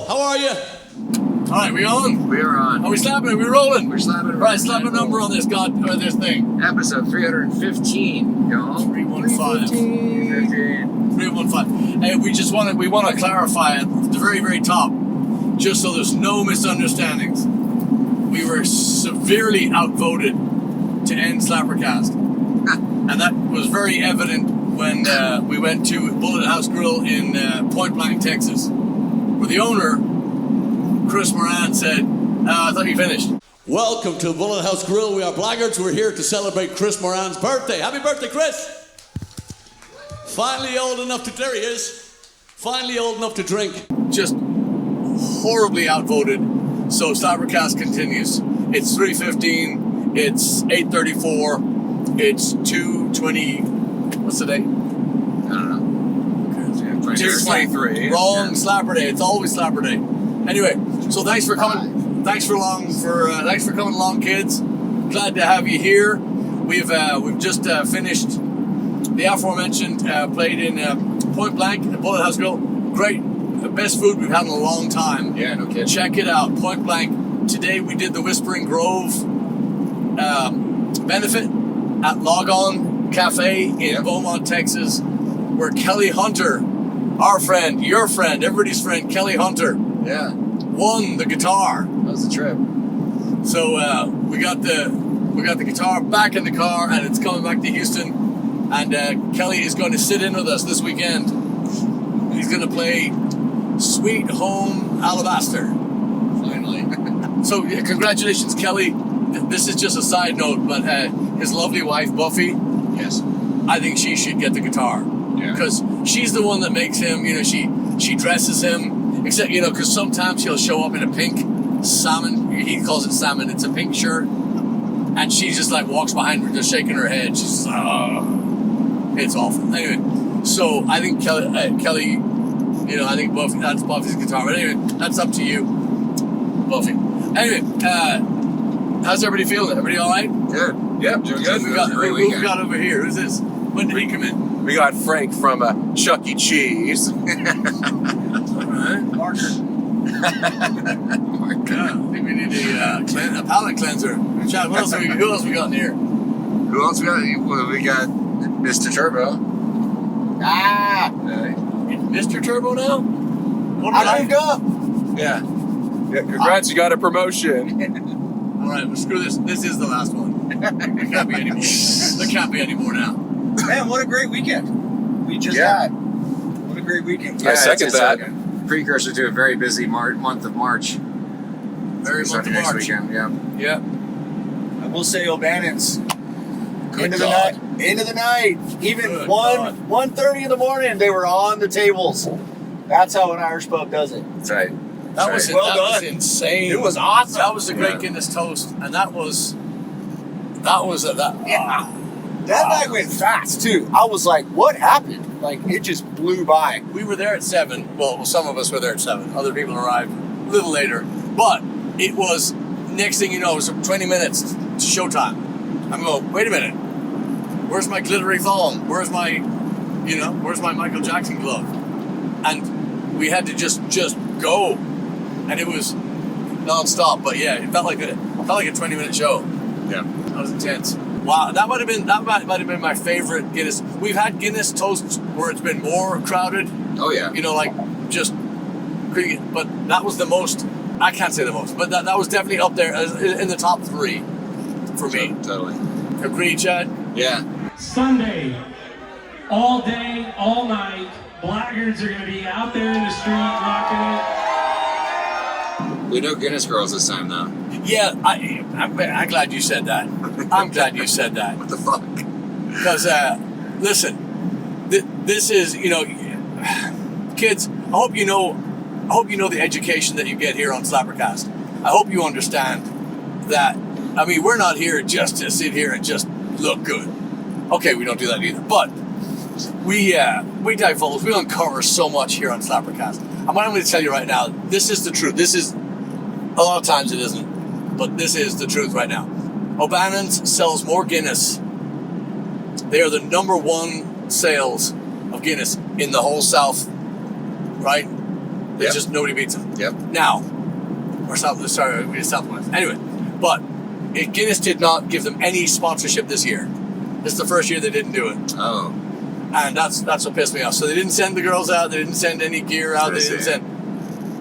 How are you? All right, we on? We are on. Are we slapping? Are we rolling? We're slapping. Right, slap a number on this this thing. Episode 315, y'all. 315. 315. Hey, we want to clarify at the very, very top, just so there's no misunderstandings. We were severely outvoted to end SlapperCast, and that was very evident when we went to Bullet House Grill in Point Blank, Texas, where the owner, Chris Moran, said, I thought you finished. Welcome to Bullet House Grill. We are Blaggards. We're here to celebrate Chris Moran's birthday. Happy birthday, Chris! Finally old enough to... There he is. Finally old enough to drink. Just horribly outvoted. So SlapperCast continues. It's 3:15. It's 8:34. It's 2:20. What's the date? I don't know. 2:23. Wrong. Yeah. Slapper Day. It's always Slapper Day. Anyway, so thanks for coming. Thanks for coming along, kids. Glad to have you here. We've just finished the aforementioned played in Point Blank at Bullet House Grill. Great, the best food we've had in a long time. Yeah, no kidding. Check it out, Point Blank. Today we did the Whispering Grove benefit at Log On Cafe in Beaumont, Texas, where Kelly Hunter, our friend, your friend, everybody's friend, Kelly Hunter, won the guitar. That was the trip. So we got the guitar back in the car, and it's coming back to Houston. And Kelly is going to sit in with us this weekend. He's going to play Sweet Home Alabaster. Finally. So congratulations, Kelly. This is just a side note, but his lovely wife, Buffy, yes, I think she should get the guitar. Yeah. Because she's the one that makes him, she dresses him, except, because sometimes he'll show up in a pink salmon, he calls it salmon, it's a pink shirt, and she just like walks behind her, just shaking her head. She's just, it's awful. Anyway, so I think Kelly, I think Buffy, that's Buffy's guitar. But anyway, that's up to you, Buffy. Anyway, how's everybody feeling? Everybody all right? Good. Yep, doing good. Who we got over here? Who's this? When did he come in? We got Frank from Chuck E. Cheese. All right. Marker. Yeah, I think we need a palate cleanser. Chad, who else we got in here? Who else we got? Well, we got Mr. Turbo. Mr. Turbo now? I moved up. Yeah, congrats, you got a promotion. All right, well, screw this. This is the last one. There can't be any more. There can't be any more now. Man, what a great weekend we just had. What a great weekend. I second that. Precursor to a very busy month of March. Very month of March. Weekend, yeah. I will say O'Bannon's Good end of the night. Even 1:30 in the morning, they were on the tables. That's how an Irish pub does it. That's right. That was insane. It was awesome. That was a great Guinness toast, and that night went fast too. I was like, what happened? Like, it just blew by. We were there at 7. Well, some of us were there at 7. Other people arrived a little later. But it was, next thing you know, it was 20 minutes to showtime. I'm going, wait a minute. Where's my glittery thong? Where's my Michael Jackson glove? And we had to just go. And it was non-stop. But yeah, it felt like a 20-minute show. Yeah. That was intense. Wow, that might have been my favorite Guinness. We've had Guinness toasts where it's been more crowded. Oh yeah. Just pretty. But that was the most. I can't say the most, but that was definitely up there in the top 3 for me. Totally. Agree, Chad? Yeah. Sunday, all day, all night. Blaggards are going to be out there in the street rocking it. We know Guinness girls this time though. Yeah, I'm glad you said that. I'm glad you said that. What the fuck? Because, listen, this is, kids, I hope you know the education that you get here on SlapperCast. I hope you understand that, we're not here just to sit here and just look good. Okay, we don't do that either. But we divulge, we uncover so much here on SlapperCast. And what I'm going to tell you right now, this is the truth. This is, a lot of times it isn't, but this is the truth right now. O'Bannon's sells more Guinness. They are the #1 sales of Guinness in the whole South, right? It's Yep. just nobody beats them. Yep. Now, or Southwest. Anyway, but Guinness did not give them any sponsorship this year. This is the first year they didn't do it. Oh. And that's what pissed me off. So they didn't send the girls out. They didn't send any gear out. They didn't send.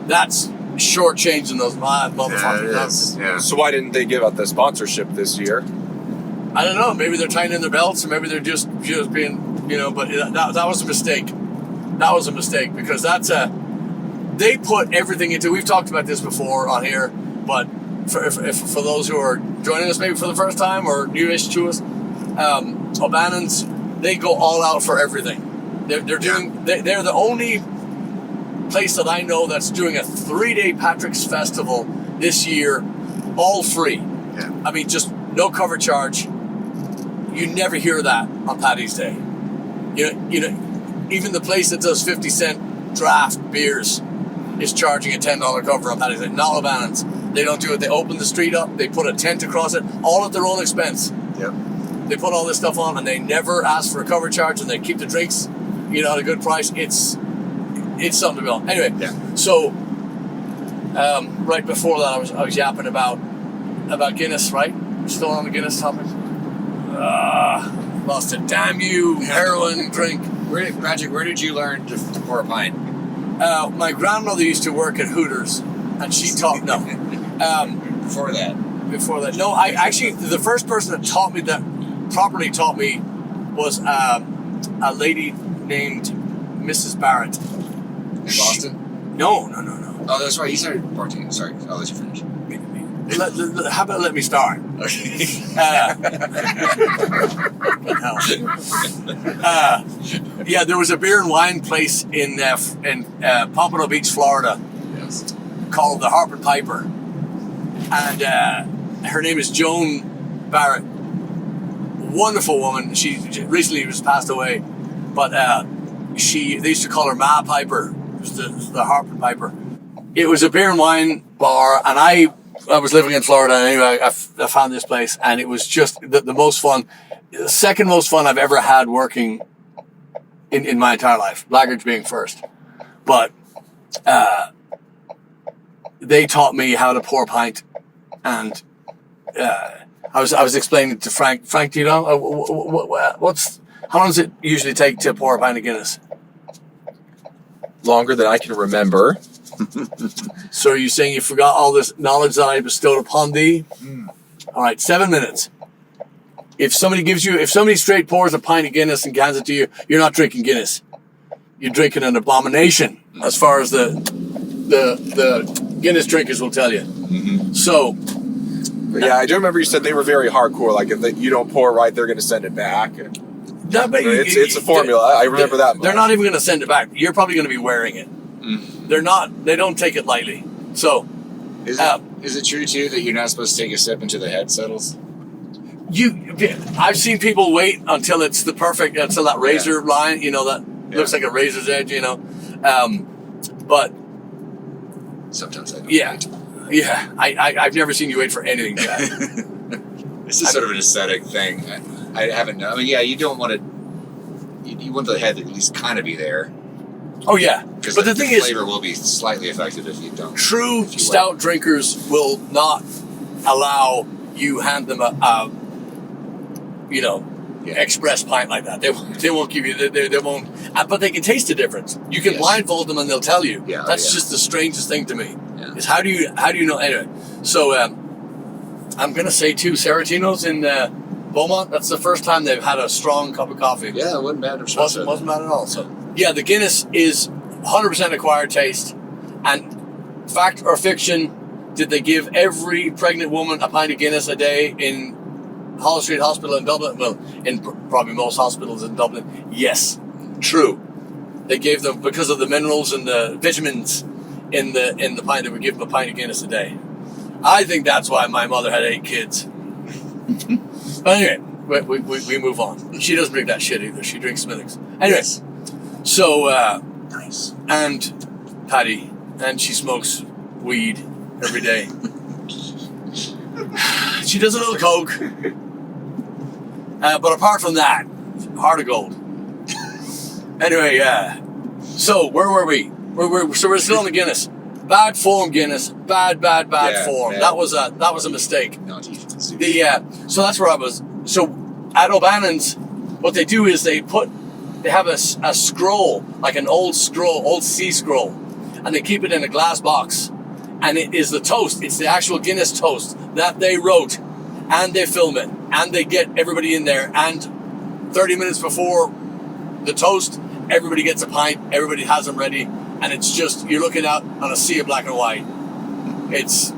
That's shortchanging those motherfuckers. Yeah, it is. Yeah. So why didn't they give out the sponsorship this year? I don't know. Maybe they're tightening their belts, or maybe they're just being, But that was a mistake. That was a mistake because they put everything into. We've talked about this before on here, but for those who are joining us maybe for the first time or newish to us, O'Bannon's, they go all out for everything. They're the only place that I know that's doing a 3-day Patrick's Festival this year, all free. Yeah. I mean, just no cover charge. You never hear that on Paddy's Day. Even the place that does 50-cent draft beers is charging a $10 cover on Paddy's Day. Not O'Bannon's. They don't do it. They open the street up. They put a tent across it, all at their own expense. Yep. They put all this stuff on, and they never ask for a cover charge, and they keep the drinks, at a good price. It's something to be on. Anyway, Yeah. so right before that, I was yapping about Guinness. Right, still on the Guinness topic. Lost it. Damn you, heroin drink. Patrick, where did you learn to pour a pint? My grandmother used to work at Hooters, and she taught Before that. Before that, no, I actually the first person that properly taught me was a lady named Mrs. Barrett. In Boston? No. Oh, that's right. You started bartending. Sorry. I'll let you finish. How about let me start? Okay. Yeah, there was a beer and wine place in Pompano Beach, Florida, Yes. called the Harp and Piper, and her name is Joan Barrett. Wonderful woman. She recently was passed away, but they used to call her Ma Piper. It was the Harp and Piper. It was a beer and wine bar, and I was living in Florida, and anyway, I found this place, and it was just the most fun, the second most fun I've ever had working in my entire life. Blaggards being first, but they taught me how to pour a pint, and I was explaining to Frank. Frank, do you know how long does it usually take to pour a pint of Guinness? Longer than I can remember. So are you saying you forgot all this knowledge that I bestowed upon thee? All right, 7 minutes. If somebody straight pours a pint of Guinness and hands it to you, you're not drinking Guinness. You're drinking an abomination, as far as the Guinness drinkers will tell you. Mm-hmm. So, Yeah, I do remember you said they were very hardcore. Like if you don't pour right, they're going to send it back. It's a formula. I remember that much. They're not even going to send it back. You're probably going to be wearing it. They're not. They don't take it lightly. So, Is it true too that you're not supposed to take a sip until the head settles? I've seen people wait until it's until that razor line, that looks like a razor's edge, but Sometimes I don't. Yeah. I've never seen you wait for anything, Jack. This is sort of an aesthetic thing. I haven't known. I mean, yeah, you don't want to. You want the head to at least kind of be there. Oh yeah, Because but the thing is, flavor will be slightly affected if you don't. true stout drinkers will not allow you hand them a express pint like that. They won't give you. They won't. But they can taste the difference. You can blindfold them and they'll tell you. Yeah, That's just the strangest thing to me. Yeah. Is how do you know? Anyway, so I'm gonna say too, Saracino's in Beaumont. That's the first time they've had a strong cup of coffee. Yeah, it wasn't bad. Wasn't bad at all. So yeah, the Guinness is 100% acquired taste. And fact or fiction, did they give every pregnant woman a pint of Guinness a day in Holland Street Hospital in Dublin? Well, in probably most hospitals in Dublin. Yes, true. They gave them, because of the minerals and the vitamins in the pint, they would give them a pint of Guinness a day. I think that's why my mother had 8 kids. But anyway, we move on. She doesn't drink that shit either. She drinks Smithwick's. Anyways, so Nice. and Patty, and she smokes weed every day. She does a little coke, but apart from that, heart of gold. Anyway, so where were we? We're still on the Guinness. Bad form, Guinness. Bad form. Bad. That was a mistake. Not even So that's where I was. So at O'Bannon's, what they do is they have a scroll, like an old sea scroll, and they keep it in a glass box. And it is the toast. It's the actual Guinness toast that they wrote, and they film it, and they get everybody in there. And 30 minutes before the toast, everybody gets a pint. Everybody has them ready, and it's just you're looking out on a sea of black and white. It's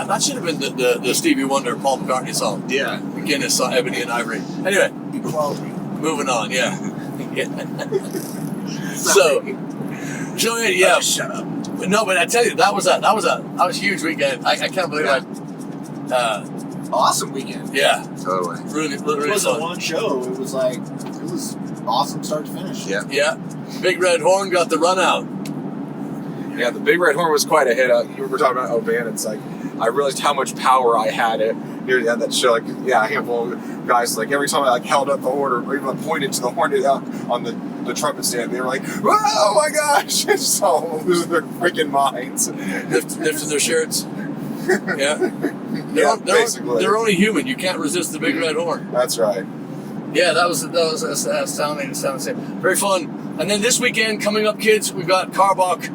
that should have been the Stevie Wonder Paul McCartney song. Yeah. Guinness on Ebony and Ivory. Anyway, moving on. Yeah. So yeah. Shut up. No, but I tell you, that was a huge weekend. I can't believe it. Awesome weekend. Yeah, Totally. really It fun. wasn't one show. It was awesome start to finish. Yeah. Yeah, Big Red Horn got the run out. Yeah, the Big Red Horn was quite a hit. You were talking about O'Bannon. It's like I realized how much power I had near the end of that show. Like, yeah, a handful of guys. Like every time I held up the horn or even pointed to the horn on the trumpet stand, they were like, "Oh my gosh!" Just all losing their freaking minds. Lifted their shirts. Yeah, basically. they're only human. You can't resist the Big Red Horn. That's right. Yeah, that was astounding. Very fun. And then this weekend coming up, kids, we got Carbach.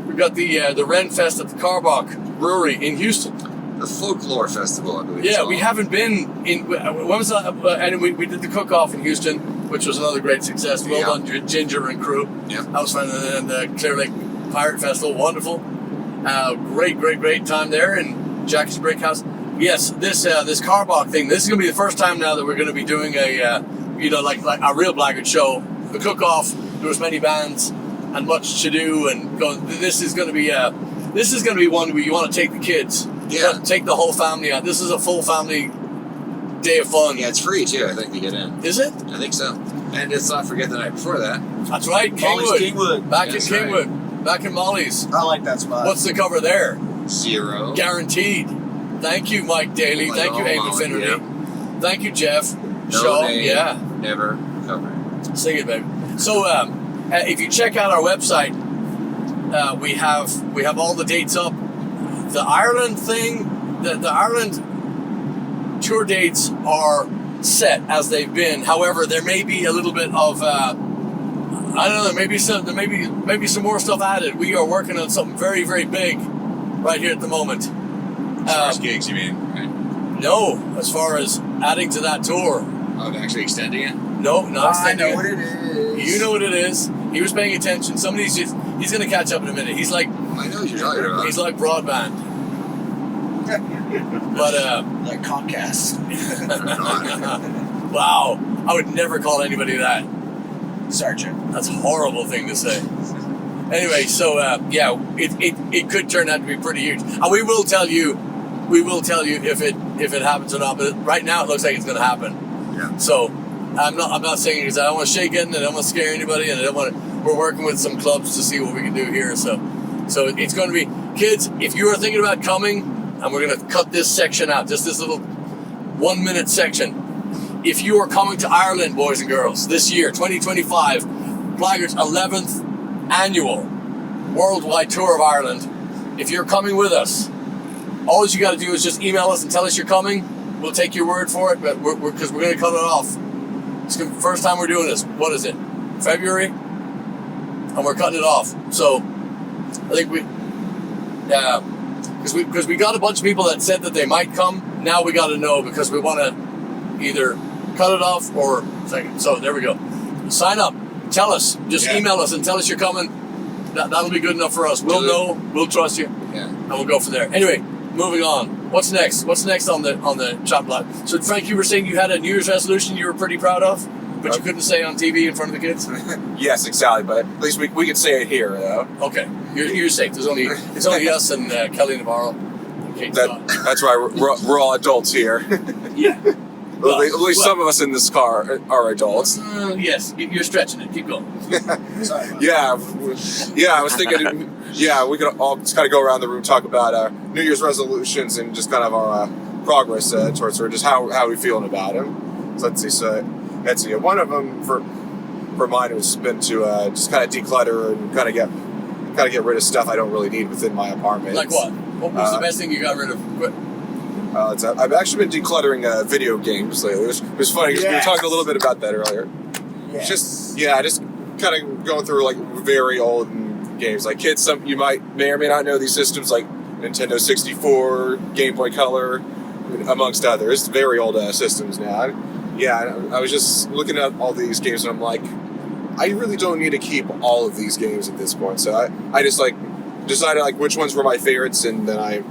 We got the Ren Fest at the Carbach Brewery in Houston. The Folklore Festival, I believe. Yeah, we haven't been in. When was that? And we did the cook-off in Houston, which was another great success. Well done, Ginger and crew. Yeah. That was fun. And the Clear Lake Pirate Festival, wonderful. Great time there in Jackie's Brick House. Yes, this Carbach thing. This is going to be the first time now that we're going to be doing a like a real Blackguard show. The cook-off. There was many bands and much to do, and this is going to be one where you want to take the kids. Yeah. Take the whole family out. This is a full family day of fun. Yeah, it's free too, I think, to get in. Is it? I think so. And let's not forget the night before that. That's right, Molly's Kingwood. Back That's in Kingwood. Back in Molly's. I like that spot. What's the cover there? 0. Guaranteed. Thank you, Mike Daly. Oh, Thank you, Amy Molly, Finnerty. yeah. Thank you, Jeff. No Shaw. name, Yeah. Never cover. Sing it, baby. So, if you check out our website, we have all the dates up. The Ireland thing, the Ireland tour dates are set as they've been. However, there may be a little bit of I don't know. There may be some more stuff added. We are working on something very, very big right here at the moment. As far as gigs, you mean? Right? No, as far as adding to that tour. Oh, actually extending it? No, not I extending know what it. it is. You know what it is. He was paying attention. He's going to catch up in a minute. He's like, I know what you're talking about. he's like broadband. But, Like Comcast. wow. I would never call anybody that. Sergeant. That's a horrible thing to say. Anyway, so, it could turn out to be pretty huge. And we will tell you if it happens or not, but right now it looks like it's going to happen. Yeah. So, I'm not saying it because I don't want to shake it and I don't want to scare anybody, and we're working with some clubs to see what we can do here. So it's going to be, kids, if you are thinking about coming, and we're going to cut this section out, just this little 1 minute section. If you are coming to Ireland, boys and girls, this year, 2025, Blaggards' 11th annual worldwide tour of Ireland, if you're coming with us, all you got to do is just email us and tell us you're coming. We'll take your word for it, but because we're going to cut it off. It's the first time we're doing this. What is it? February? And we're cutting it off. So I think because we got a bunch of people that said that they might come. Now we got to know, because we want to either cut it off or so there we go. Sign up. Tell us. Just email us and tell us you're coming. That'll be good enough for us. We'll know. We'll trust you. Yeah. And we'll go from there. Anyway, moving on. What's next? What's next on the chop block? So, Frank, you were saying you had a New Year's resolution you were pretty proud of, but you couldn't say on TV in front of the kids? Yes, exactly. But at least we can say it here, though. Okay, you're safe. It's only us and Kelly Navarro. And Kate Scott. That's right. We're all adults here. Yeah. Well, at least some of us in this car are adults. Yes, you're stretching it. Keep going. Yeah, I was thinking. Yeah, we could all just kind of go around the room, talk about New Year's resolutions and just kind of our progress towards, or just how we feeling about them. So let's see. One of them for mine has been to just kind of declutter and kind of get rid of stuff I don't really need within my apartment. Like what? What was the best thing you got rid of? I've actually been decluttering video games lately. It was funny because we were talking a little bit about that earlier. Yes. Just kind of going through like very old games. Like kids, you may or may not know these systems like Nintendo 64, Game Boy Color, amongst others. Very old systems now. I was just looking at all these games and I'm like, I really don't need to keep all of these games at this point. So I just like decided like which ones were my favorites, and then I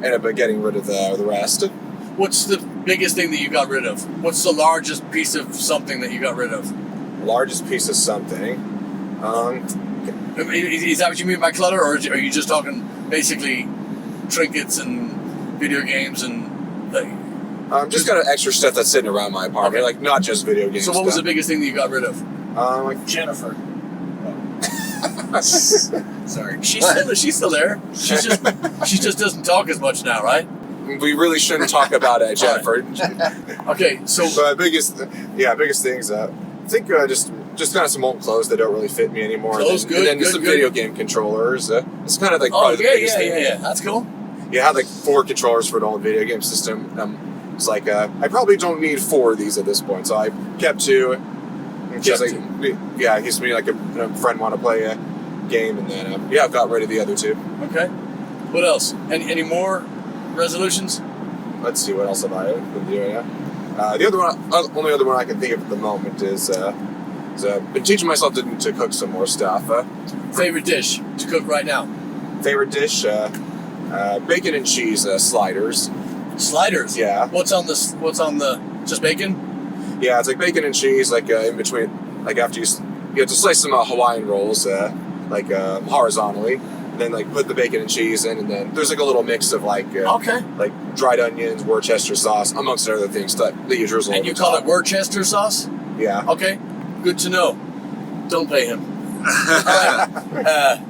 ended up getting rid of the rest. What's the biggest thing that you got rid of? What's the largest piece of something that you got rid of? Largest piece of something. Is that what you mean by clutter, or are you just talking basically trinkets and video games and just kind of extra stuff that's sitting around my apartment, like not just video games. So what was the biggest thing that you got rid of? Like Jennifer. Sorry, she's still there. She just doesn't talk as much now, right? We really shouldn't talk about Jennifer. Okay, so biggest things. I think just kind of some old clothes that don't really fit me anymore. Clothes, and then some video game controllers. It's kind of like probably the biggest thing. Yeah. That's cool. Yeah, I had like 4 controllers for an old video game system. It's like I probably don't need 4 of these at this point, so I kept 2. In case me like a friend want to play a game, and then I've got rid of the other 2. Okay. What else? Any more resolutions? Let's see, what else have I been doing? The only other one I can think of at the moment is been teaching myself to cook some more stuff. Favorite dish to cook right now? Favorite dish, bacon and cheese sliders. Sliders? Yeah. What's on the just bacon? Yeah, it's like bacon and cheese, like in between, like after you have to slice some Hawaiian rolls, horizontally, and then like put the bacon and cheese in, and then there's like a little mix of like dried onions, Worcester sauce, amongst other things that you drizzle. And you call it Worcester sauce? Yeah. Okay, good to know. Don't pay him. All right.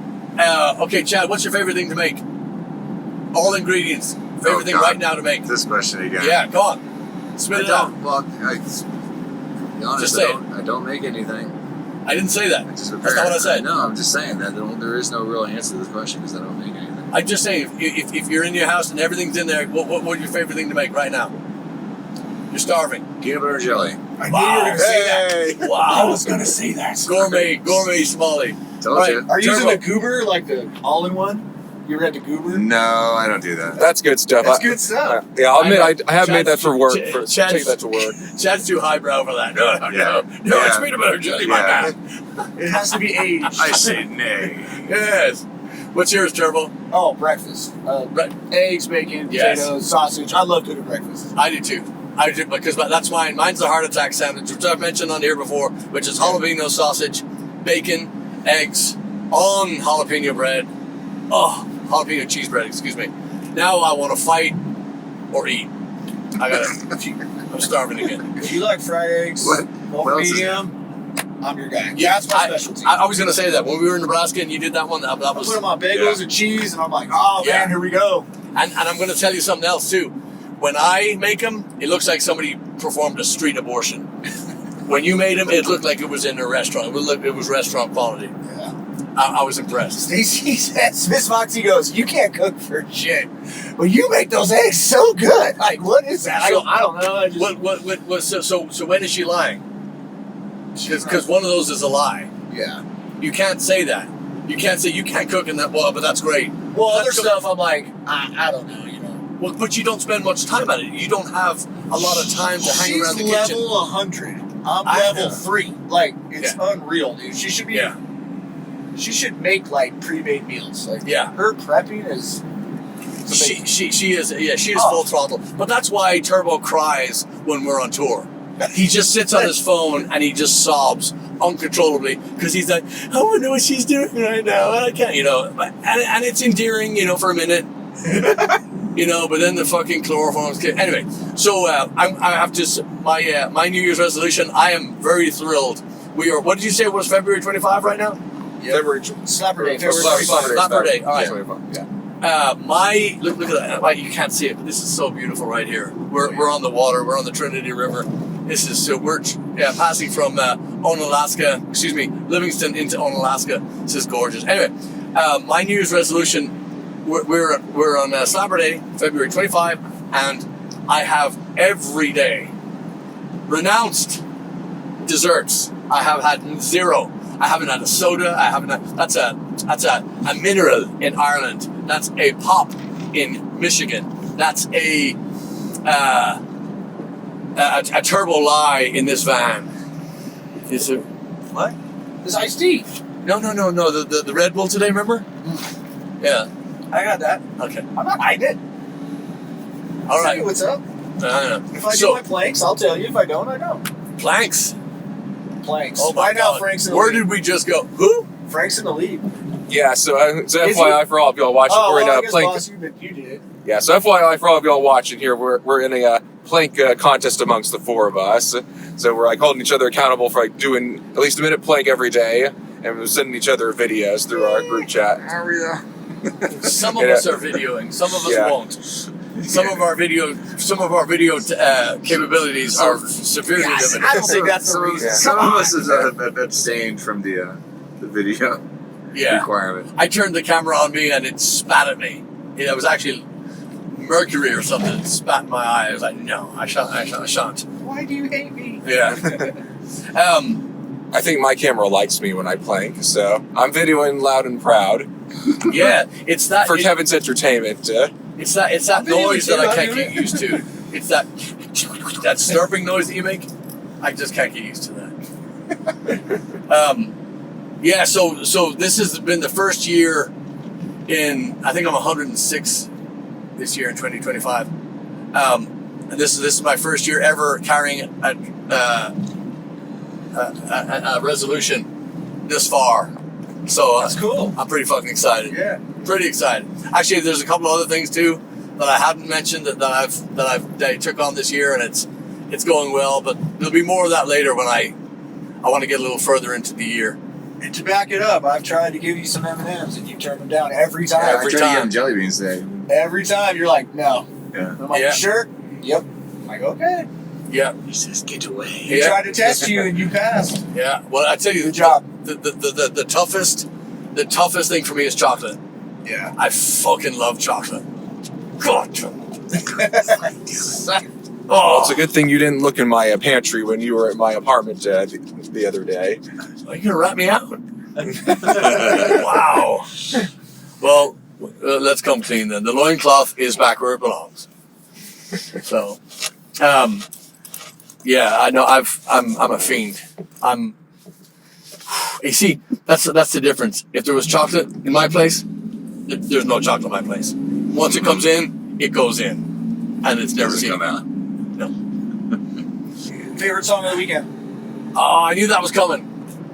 Okay, Chad, what's your favorite thing to make? All ingredients. Favorite thing right now to make. This question again. Yeah, go on. Spit it out. Well, to be honest, Just say I don't make anything. I didn't say that. That's not what I said. No, I'm just saying that there is no real answer to this question because I don't make anything. I'm just saying, if you're in your house and everything's in there, what's your favorite thing to make right now? You're starving. Peanut butter jelly. I knew you were going to say that. Wow. I was going to say that. Gourmet Smalley. Told you. Are you using the goober, like the all-in-one? You ever had the goober? No, I don't do that. That's good stuff. That's good stuff. I'll admit I have made that for work. Chad's, take that to work. Chad's too highbrow for that. No, it's peanut butter jelly, my man. It has to be aged. I say nay. Yes. What's yours, Turbo? Oh, breakfast. Eggs, bacon, potatoes, sausage. I love cooking breakfast. I do too. Because that's mine. Mine's the heart attack sandwich, which I've mentioned on here before, which is jalapeno sausage, bacon, eggs, on jalapeno bread. Oh, jalapeno cheese bread, excuse me. Now I want to fight or eat. I'm starving again. If you like fried eggs, medium, I'm your guy. Yeah, that's my specialty. I was going to say that. When we were in Nebraska and you did that one, that was... I put them on bagels and cheese, and I'm like, oh, man, here we go. And I'm going to tell you something else, too. When I make them, it looks like somebody performed a street abortion. When you made them, it looked like it was in a restaurant. It was restaurant quality. Yeah. I was impressed. Stacy says, Miss Foxy goes, you can't cook for shit, but you make those eggs so good. Like, what is that? I don't know. So when is she lying? Because one of those is a lie. Yeah. You can't say that. You can't say you can't cook in that. Well, but that's great. Well, other stuff, I'm like, I don't know. Well, but you don't spend much time at it. You don't have a lot of time to hang around the kitchen. She's level 100. I'm level 3 Like, it's unreal, dude. She should be. Yeah. She should make like pre-made meals. Like, her prepping is. She is. Yeah, she is full throttle. But that's why Turbo cries when we're on tour. He just sits on his phone and he just sobs uncontrollably because he's like, I wonder what she's doing right now. I can't, and it's endearing, for a minute. But then the fucking chloroform's kick. Anyway, so I have to my New Year's resolution. I am very thrilled. We are. What did you say was February 25 right now? Yep. February Slapper Day. Slapper Day. All right. 25. Yeah. Look at that. You can't see it, but this is so beautiful right here. We're on the water. We're on the Trinity River. So we're passing from Livingston into Onalaska. This is gorgeous. Anyway, my New Year's resolution, we're on Slapper Day, February 25, and I have every day renounced desserts. I have had 0. I haven't had a soda. I haven't had, that's a mineral in Ireland. That's a pop in Michigan. That's a turbo lie in this van. Is it what? This iced tea. No. The Red Bull today, remember? Yeah. I got that. Okay. I'm not hiding it. All right. Tell you what's up. I know. If I do my planks, I'll tell you. If I don't, I don't. Planks? Planks. Oh my Right God. now, Frank's in the Where lead. did we just go? Who? Frank's in the lead. Yeah, so FYI for all of y'all watching, we're in I a guess, plank. boss, you did. Yeah, so FYI for all of y'all watching here, we're in a plank contest amongst the 4 of us. So we're like holding each other accountable for like doing at least a minute plank every day, and we're sending each other videos through our group chat. Some of us are videoing, some of us won't. Some of our video capabilities are severely limited. I don't think that's the reason. Some of us have abstained from the video requirement. I turned the camera on me and it spat at me. It was actually mercury or something. It spat in my eye. I was like, no, I shan't. Why do you hate me? Yeah. I think my camera likes me when I plank, so I'm videoing loud and proud. Yeah, it's that for Kevin's entertainment. It's that noise that I can't get used to. It's that slurping noise that you make. I just can't get used to that. So this has been the first year in, I think I'm 106 this year in 2025. And this is my first year ever carrying a resolution this far. So that's cool. I'm pretty fucking excited. Yeah. Pretty excited. Actually, there's a couple of other things too that I haven't mentioned that I took on this year, and it's going well. But there'll be more of that later when I want to get a little further into the year. And to back it up, I've tried to give you some M&Ms, and you turn them down every time. I tried to give him jelly beans today. Every time you're like, no. Yeah. I'm like, sure? Yep. I'm like, okay. Yeah. He says, get away. He tried to test you, and you passed. Yeah. Well, I tell you, good job. The toughest thing for me is chocolate. Yeah. I fucking love chocolate. God. Well, it's a good thing you didn't look in my pantry when you were at my apartment the other day. Are you gonna rat me out? Wow. Well, let's come clean then. The loincloth is back where it belongs. So, yeah, I know. I'm a fiend. You see, that's the difference. If there was chocolate in my place, there's no chocolate in my place. Once it comes in, it goes in, and it's never seen come out. No. Favorite song of the weekend? Oh, I knew that was coming.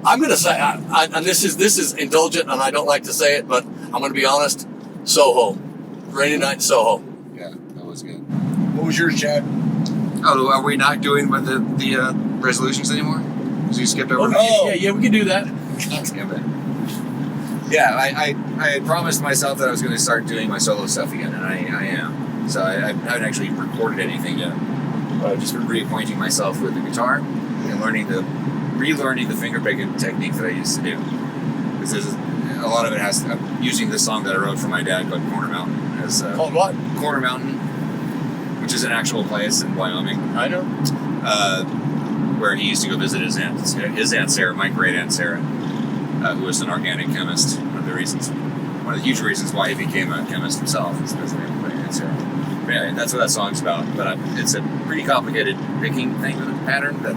I'm gonna say, and this is indulgent, and I don't like to say it, but I'm gonna be honest. Soho, Rainy Night in Soho. Yeah, that was good. What was yours, Chad? Oh, are we not doing the resolutions anymore? So you skipped over. Yeah, we can do that. Yeah, I had promised myself that I was going to start doing my solo stuff again, and I am. So I haven't actually recorded anything yet. But I've just been reacquainting myself with the guitar and relearning the finger picking technique that I used to do. Because a lot of it has I'm using this song that I wrote for my dad called Corner Mountain. Called what? Corner Mountain, which is an actual place in Wyoming. I know. Where he used to go visit his aunt Sarah, my great aunt Sarah, who was an organic chemist. One of the huge reasons why he became a chemist himself is because of my great aunt Sarah. But yeah, that's what that song's about. But it's a pretty complicated picking thing with a pattern that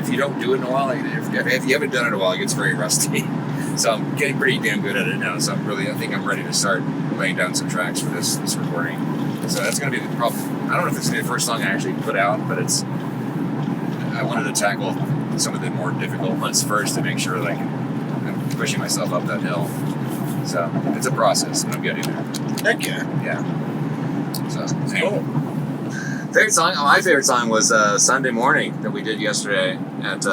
if you don't do it in a while, if you haven't done it in a while, it gets very rusty. So I'm getting pretty damn good at it now. So I think I'm ready to start laying down some tracks for this recording. So that's going to be the problem. I don't know if it's going to be the first song I actually put out, but I wanted to tackle some of the more difficult ones first to make sure like I'm pushing myself up that hill. So it's a process, but I'm getting there. Heck yeah. Yeah. So cool. Favorite song? Oh, my favorite song was Sunday Morning that we did yesterday at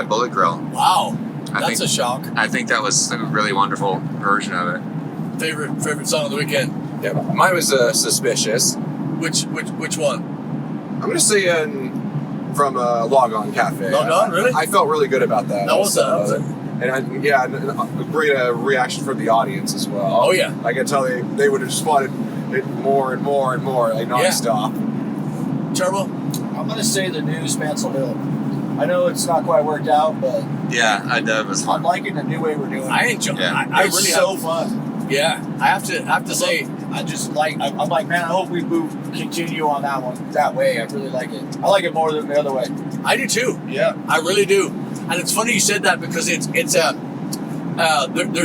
Bullet Grill. Wow, that's a shock. I think that was a really wonderful version of it. Favorite song of the weekend? Yeah, mine was Suspicious. Which one? I'm gonna say from Log On Cafe. Log On, really? I felt really good about that. That was and a great reaction from the audience as well. Oh yeah, I can tell they would have just wanted it more and more and more, like nonstop. Turbo? I'm gonna say the new Spancel Hill. I know it's not quite worked out, but Yeah, it was fun. I'm liking the new way we're doing it. I enjoy. Yeah. I It's really so fun. Yeah, I have to say, I just like. I'm like, man. I hope we continue on that one that way. I really like it. I like it more than the other way. I do too. Yeah. I really do. And it's funny you said that because there's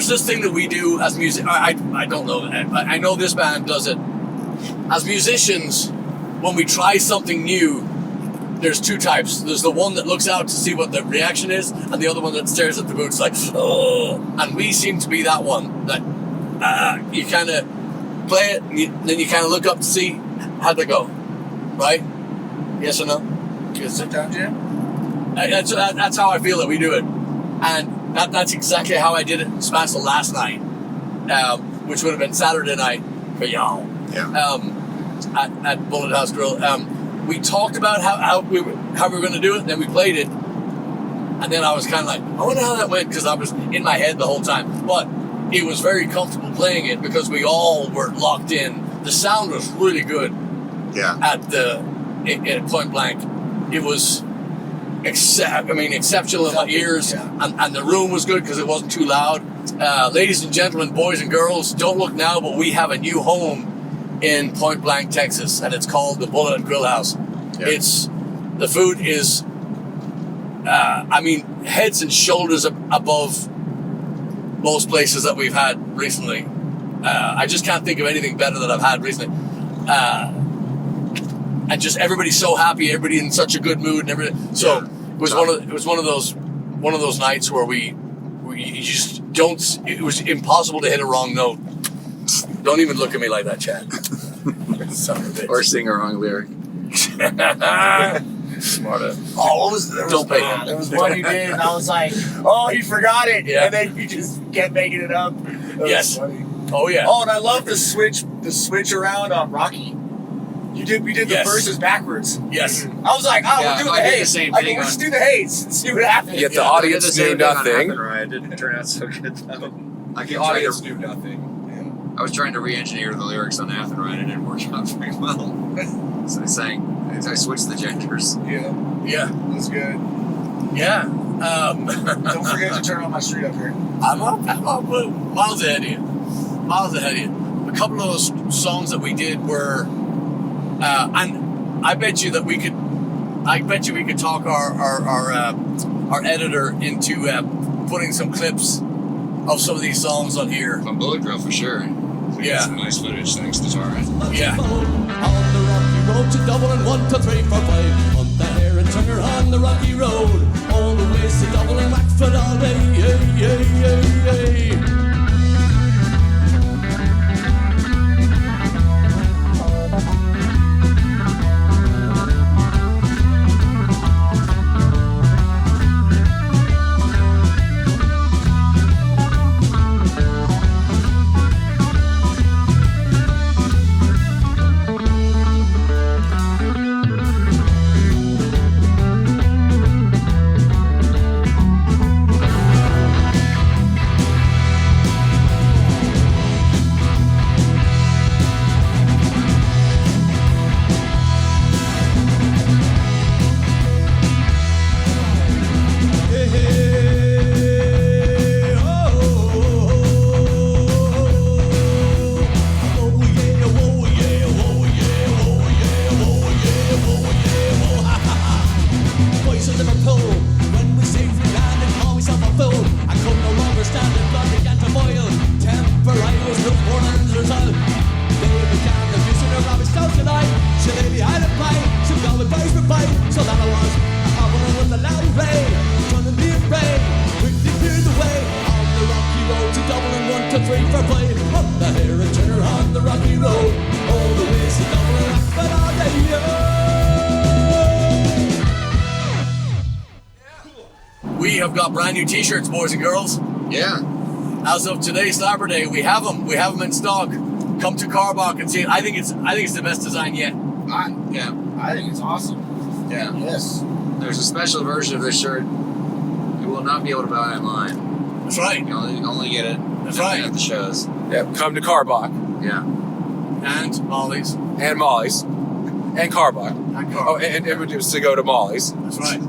this thing that we do as music. I don't know. I know this band does it. As musicians, when we try something new, there's two types. There's the one that looks out to see what the reaction is, and the other one that stares at the boots like, oh. And we seem to be that one that you kind of play it, and then you kind of look up to see how'd they go, right? Yes or no? Yes, sit down, Jim. That's how I feel that we do it, and that's exactly how I did it in Spancel last night, which would have been Saturday night for y'all. Yeah. At Bullet House Grill. We talked about how we were going to do it, and then we played it, and then I was kind of like, I wonder how that went, because I was in my head the whole time. But it was very comfortable playing it because we all were locked in. The sound was really good. Yeah. At Point Blank, it was exceptional in my ears, and the room was good because it wasn't too loud. Ladies and gentlemen, boys and girls, don't look now, but we have a new home in Point Blank, Texas, and it's called the Bullet Grill House. Yeah. The food is, heads and shoulders above most places that we've had recently. I just can't think of anything better that I've had recently. And just everybody's so happy, everybody in such a good mood, and everything. So it was one of those nights where we just don't. It was impossible to hit a wrong note. Don't even look at me like that, Chad. Son of a bitch. Or sing a wrong lyric. Smarter. Oh, what was there? Don't pay him. There was one you did, and I was like, oh, he forgot it, Yeah. and then you just kept making it up. That was Yes. funny. Oh yeah. Oh, and I love the switch around on Rocky. We did the Yes. verses backwards. Yes. I was like, Yeah, we're doing I the did the haze. same I thing go, let's on- do the haze and see what happens. Yet the Yeah, audience knew nothing. It didn't turn out so good though. The audience knew nothing. I was trying to re-engineer the lyrics on Athenride. It didn't work out very well. So I switched the genders. Yeah, Yeah. that's good. Yeah. Don't forget to turn on my street up here. I'm up miles ahead of you. Miles ahead of you. A couple of those songs that we did were, and I bet you we could talk our editor into putting some clips of some of these songs on here. On Bullet Grill for sure. We Yeah. got some nice footage thanks to Tara. Yeah. On the rocky road to Dublin, 1, 2, 3, 4, 5. On the hair and turner on the rocky road. All the ways to Dublin, Wackford all day. Hey, hey, hey, hey. We have got brand new T-shirts, boys and girls. Yeah. As of today, Slapper Day, we have them. We have them in stock. Come to Carbach and see it. I think it's the best design yet. I think it's awesome. Yeah. Yes. there's a special version of this shirt you will not be able to buy online. That's right. You only get it That's right. at the shows. Yeah, come to Carbach. Yeah. And Molly's. And Molly's. And Carbach. And Oh, and it was to go to Molly's. That's right.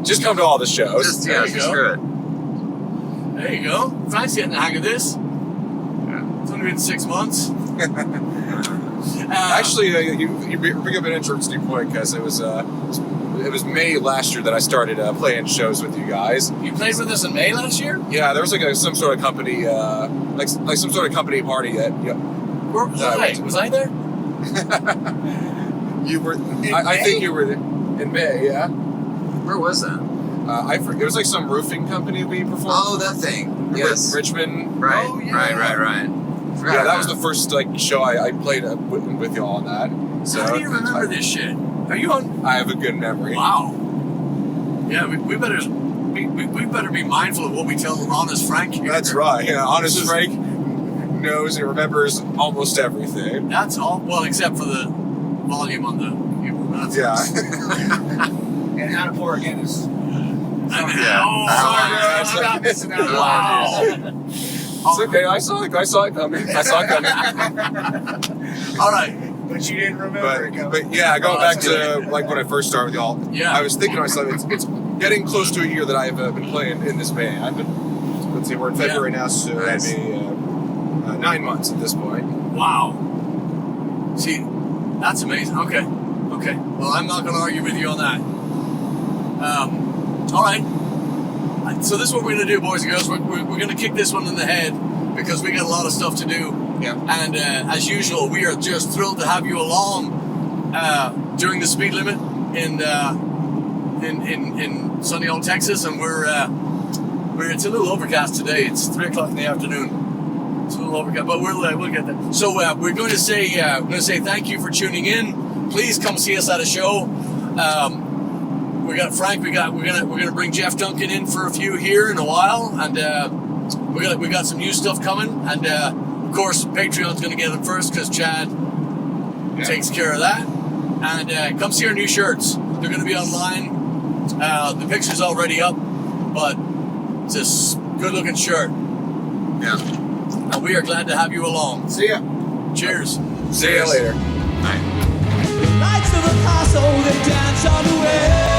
Just come to all the shows. Just There you go. screw it. There you go. Frank's getting the hang of this. Yeah. It's only been 6 months. Actually, you bring up an interesting point because it was May last year that I started playing shows with you guys. You played with us in May last year? Yeah, there was like some sort of company, like some sort of company party that. Yeah, Where was I? Was I there? you were. I think you were in May. Yeah. Where was that? It was like some roofing company we performed. Oh, that thing. Yes. Richmond. Right. Oh, yeah. Right. Yeah, that was the first like show I played with y'all on that. So How do you remember this shit? Are you on? I have a good memory. Wow. Yeah, we better be mindful of what we tell Honest Frank here. That's right. Yeah, Honest Frank knows and remembers almost everything. That's all. Well, except for the volume on the. That's Yeah. And how to pour a Guinness. I'm not missing out. Wow. It's okay. I saw it coming. All right. But you didn't remember it coming. But yeah, going Oh, back that's to like when I first started with y'all. Yeah. I was thinking to myself, it's getting close to a year that I've been playing in this band. Let's see, we're in February now, so Nice. it'll be 9 months at this point. Wow. See, that's amazing. Okay. Well, I'm not going to argue with you on that. All right. So this is what we're going to do, boys and girls. We're going to kick this one in the head because we got a lot of stuff to do. Yeah. And as usual, we are just thrilled to have you along during the speed limit in sunny old Texas, and we're it's a little overcast today. It's 3:00 in the afternoon. It's a little overcast, but we'll get there. So we're going to say thank you for tuning in. Please come see us at a show. We got Frank. We're gonna bring Jeff Duncan in for a few here in a while, and we got some new stuff coming. And of course, Patreon's gonna get it first because Chad takes care of that. And come see our new shirts. They're gonna be online. The picture's already up, but it's a good-looking shirt. Yeah. And we are glad to have you along. See ya. Cheers. See you later. Lights of a castle, they dance on the way.